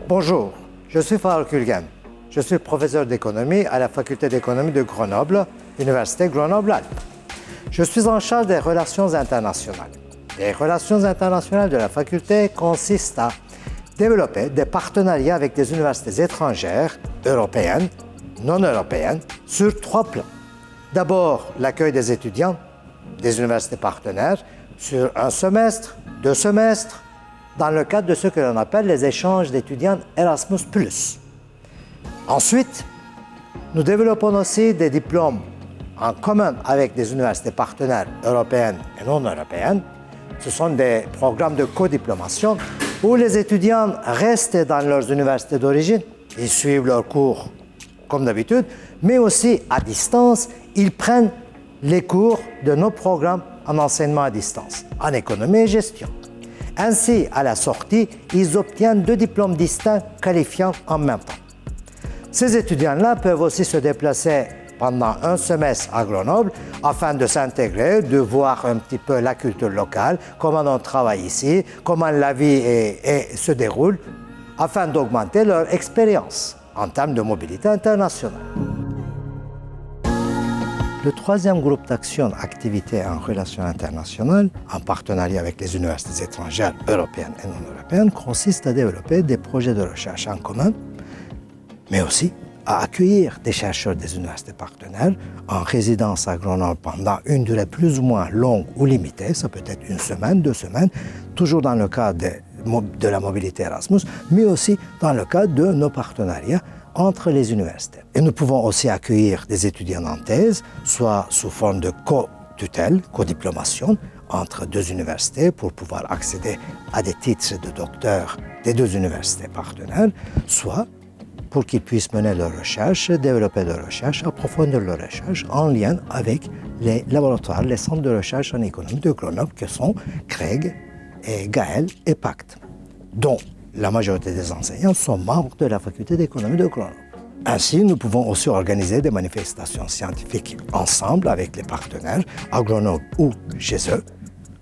Bonjour, je suis Faruk Ülgen. Je suis professeur d'économie à la faculté d'économie de Grenoble, Université Grenoble-Alpes. Je suis en charge des relations internationales. Les relations internationales de la faculté consistent à développer des partenariats avec des universités étrangères, européennes, non européennes, sur 3 plans. D'abord, l'accueil des étudiants des universités partenaires sur 1 semestre, 2 semestres, dans le cadre de ce que l'on appelle les échanges d'étudiants Erasmus+. Ensuite, nous développons aussi des diplômes en commun avec des universités partenaires européennes et non européennes. Ce sont des programmes de codiplomation où les étudiants restent dans leurs universités d'origine, ils suivent leurs cours comme d'habitude, mais aussi à distance, ils prennent les cours de nos programmes en enseignement à distance, en économie et gestion. Ainsi, à la sortie, ils obtiennent 2 diplômes distincts qualifiants en même temps. Ces étudiants-là peuvent aussi se déplacer pendant 1 semestre à Grenoble afin de s'intégrer, de voir un petit peu la culture locale, comment on travaille ici, comment la vie se déroule, afin d'augmenter leur expérience en termes de mobilité internationale. Le 3e groupe d'action activité en relations internationales, en partenariat avec les universités étrangères européennes et non européennes, consiste à développer des projets de recherche en commun, mais aussi à accueillir des chercheurs des universités partenaires en résidence à Grenoble pendant une durée plus ou moins longue ou limitée, ça peut être 1 semaine, 2 semaines, toujours dans le cadre de la mobilité Erasmus, mais aussi dans le cadre de nos partenariats entre les universités. Et nous pouvons aussi accueillir des étudiants en thèse, soit sous forme de co-tutelle, co-diplomation, entre 2 universités pour pouvoir accéder à des titres de docteur des 2 universités partenaires, soit pour qu'ils puissent mener leurs recherches, développer leurs recherches, approfondir leurs recherches en lien avec les laboratoires, les centres de recherche en économie de Grenoble que sont CREG, et Gaël et Pacte, dont la majorité des enseignants sont membres de la faculté d'économie de Grenoble. Ainsi, nous pouvons aussi organiser des manifestations scientifiques ensemble avec les partenaires à Grenoble ou chez eux,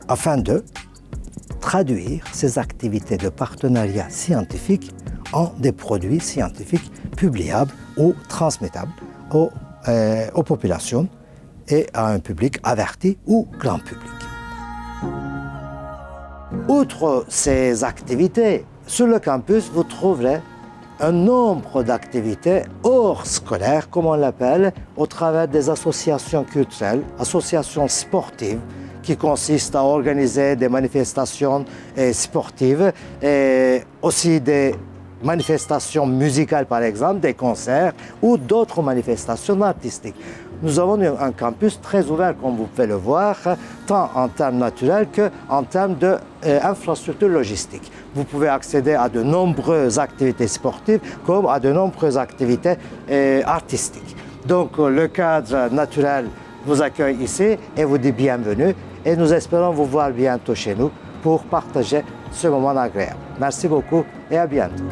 afin de traduire ces activités de partenariat scientifique en des produits scientifiques publiables ou transmettables aux populations et à un public averti ou grand public. Outre ces activités, sur le campus, vous trouverez un nombre d'activités hors scolaires, comme on l'appelle, au travers des associations culturelles, associations sportives, qui consistent à organiser des manifestations sportives et aussi des manifestations musicales, par exemple, des concerts ou d'autres manifestations artistiques. Nous avons un campus très ouvert, comme vous pouvez le voir, tant en termes naturels qu'en termes d'infrastructures logistiques. Vous pouvez accéder à de nombreuses activités sportives comme à de nombreuses activités artistiques. Donc, le cadre naturel vous accueille ici et vous dit bienvenue. Et nous espérons vous voir bientôt chez nous pour partager ce moment agréable. Merci beaucoup et à bientôt.